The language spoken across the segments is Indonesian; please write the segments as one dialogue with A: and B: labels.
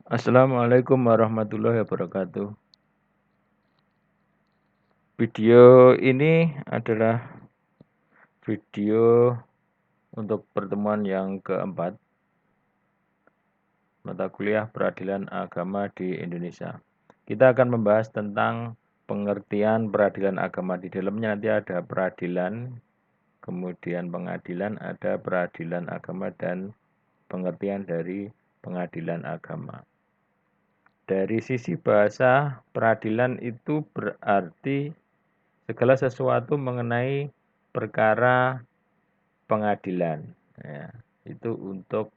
A: Assalamualaikum warahmatullahi wabarakatuh. Video ini adalah video untuk pertemuan yang keempat mata kuliah peradilan agama di Indonesia. Kita akan membahas tentang pengertian peradilan agama. Di dalamnya nanti ada peradilan, kemudian pengadilan, ada peradilan agama dan pengertian dari pengadilan agama. Dari sisi bahasa, peradilan itu berarti segala sesuatu mengenai perkara pengadilan. Ya, itu untuk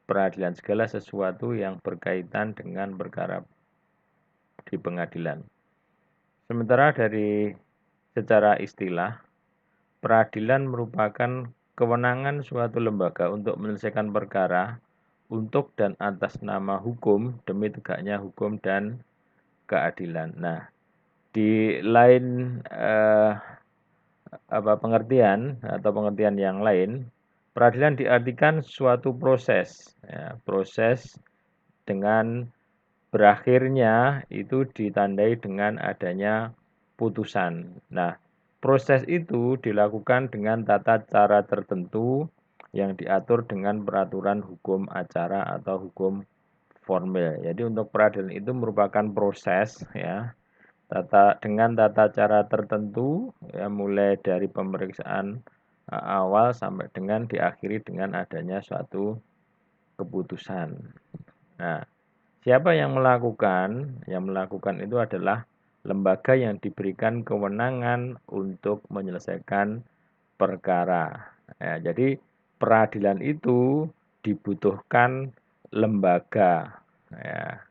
A: peradilan, segala sesuatu yang berkaitan dengan perkara di pengadilan. Sementara dari secara istilah, peradilan merupakan kewenangan suatu lembaga untuk menyelesaikan perkara untuk dan atas nama hukum demi tegaknya hukum dan keadilan. Nah, di lain pengertian atau pengertian yang lain, peradilan diartikan suatu proses, ya, proses dengan berakhirnya itu ditandai dengan adanya putusan. Nah, proses itu dilakukan dengan tata cara tertentu yang diatur dengan peraturan hukum acara atau hukum formil. Jadi untuk peradilan itu merupakan proses, ya, dengan tata cara tertentu, ya, mulai dari pemeriksaan awal sampai dengan diakhiri dengan adanya suatu keputusan. Nah, siapa yang melakukan? Yang melakukan itu adalah lembaga yang diberikan kewenangan untuk menyelesaikan perkara. Ya, jadi peradilan itu dibutuhkan lembaga. Ya,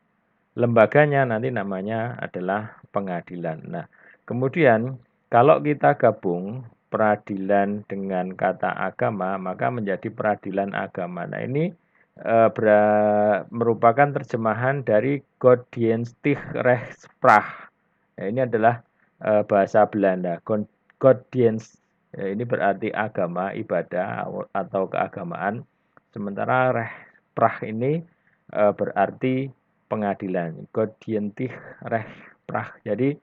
A: lembaganya nanti namanya adalah pengadilan. Nah, kemudian kalau kita gabung peradilan dengan kata agama, maka menjadi peradilan agama. Nah, ini merupakan terjemahan dari Godsdienstig-rechtspraak. Nah, ini adalah bahasa Belanda. Godsdienst ini berarti agama, ibadah atau keagamaan. Sementara rechtspraak ini berarti pengadilan. Godsdienstig-rechtspraak. Jadi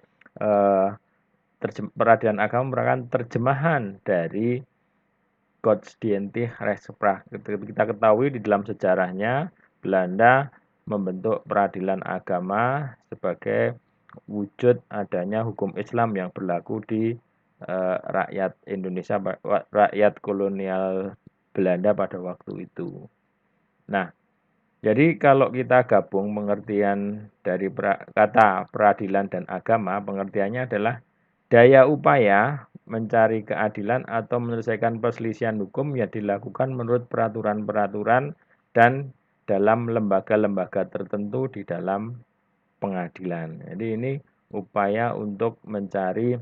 A: peradilan agama merupakan terjemahan dari Godsdienstig-rechtspraak. Kita ketahui di dalam sejarahnya Belanda membentuk peradilan agama sebagai wujud adanya hukum Islam yang berlaku di rakyat Indonesia, rakyat kolonial Belanda pada waktu itu. Nah, jadi kalau kita gabung pengertian dari kata peradilan dan agama, pengertiannya adalah daya upaya mencari keadilan atau menyelesaikan perselisihan hukum yang dilakukan menurut peraturan-peraturan dan dalam lembaga-lembaga tertentu di dalam pengadilan. Jadi ini upaya untuk mencari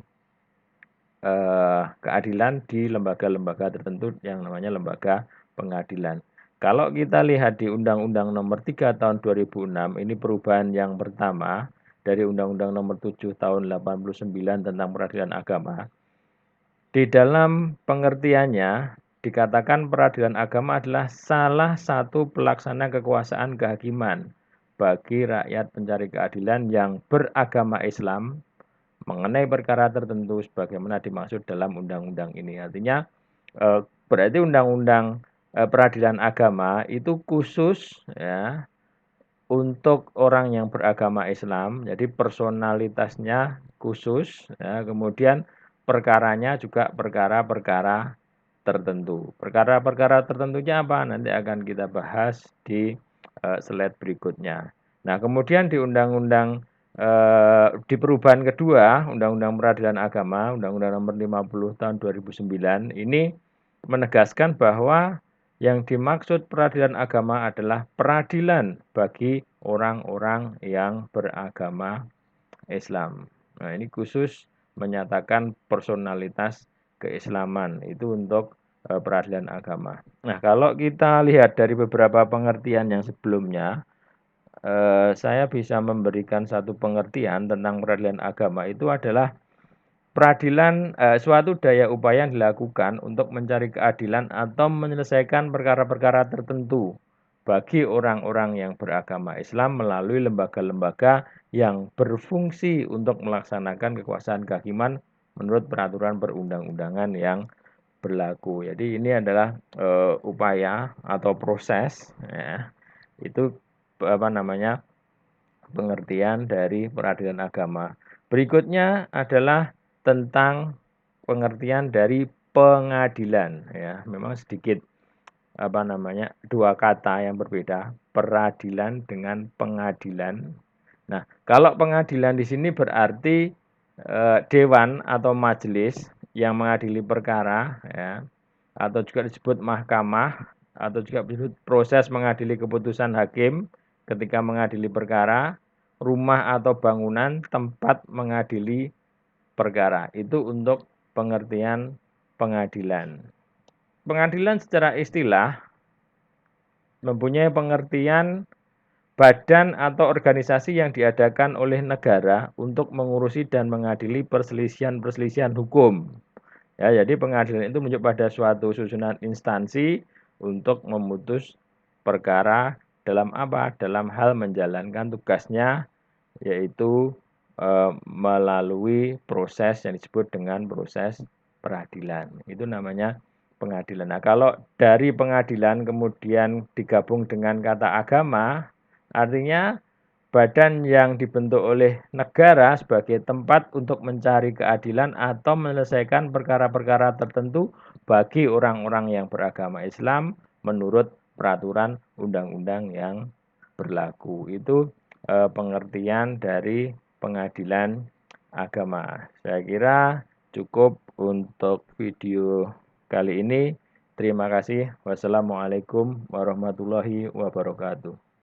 A: keadilan di lembaga-lembaga tertentu yang namanya lembaga pengadilan. Kalau kita lihat di Undang-Undang Nomor 3 Tahun 2006, ini perubahan yang pertama dari Undang-Undang Nomor 7 Tahun 89 tentang peradilan agama. Di dalam pengertiannya dikatakan peradilan agama adalah salah satu pelaksana kekuasaan kehakiman bagi rakyat pencari keadilan yang beragama Islam mengenai perkara tertentu sebagaimana dimaksud dalam undang-undang ini. Artinya berarti undang-undang peradilan agama itu khusus, ya, untuk orang yang beragama Islam. Jadi personalitasnya khusus, ya, kemudian perkaranya juga perkara-perkara tertentu. Perkara-perkara tertentunya apa? Nanti akan kita bahas di slide berikutnya. Nah, kemudian di undang-undang di perubahan kedua, Undang-Undang Peradilan Agama, Undang-Undang Nomor 50 Tahun 2009, ini menegaskan bahwa yang dimaksud peradilan agama adalah peradilan bagi orang-orang yang beragama Islam. Nah, ini khusus menyatakan personalitas keislaman itu untuk peradilan agama. Nah, kalau kita lihat dari beberapa pengertian yang sebelumnya, saya bisa memberikan satu pengertian tentang peradilan agama itu adalah peradilan suatu daya upaya yang dilakukan untuk mencari keadilan atau menyelesaikan perkara-perkara tertentu bagi orang-orang yang beragama Islam melalui lembaga-lembaga yang berfungsi untuk melaksanakan kekuasaan kehakiman menurut peraturan perundang-undangan yang berlaku. Jadi ini adalah upaya atau proses, ya, itu pengertian dari peradilan agama. Berikutnya adalah tentang pengertian dari pengadilan, ya. Memang sedikit dua kata yang berbeda, peradilan dengan pengadilan. Nah, kalau pengadilan di sini berarti dewan atau majelis yang mengadili perkara, ya, atau juga disebut mahkamah, atau juga disebut proses mengadili keputusan hakim ketika mengadili perkara, rumah atau bangunan tempat mengadili perkara. Itu untuk pengertian pengadilan. Pengadilan secara istilah mempunyai pengertian badan atau organisasi yang diadakan oleh negara untuk mengurusi dan mengadili perselisihan-perselisihan hukum. Ya, jadi pengadilan itu menunjuk pada suatu susunan instansi untuk memutus perkara dalam apa? Dalam hal menjalankan tugasnya, yaitu melalui proses yang disebut dengan proses peradilan. Itu namanya pengadilan. Nah, kalau dari pengadilan kemudian digabung dengan kata agama, artinya badan yang dibentuk oleh negara sebagai tempat untuk mencari keadilan atau menyelesaikan perkara-perkara tertentu bagi orang-orang yang beragama Islam menurut peraturan undang-undang yang berlaku. Itu pengertian dari pengadilan agama. Saya kira cukup untuk video kali ini. Terima kasih. Wassalamualaikum warahmatullahi wabarakatuh.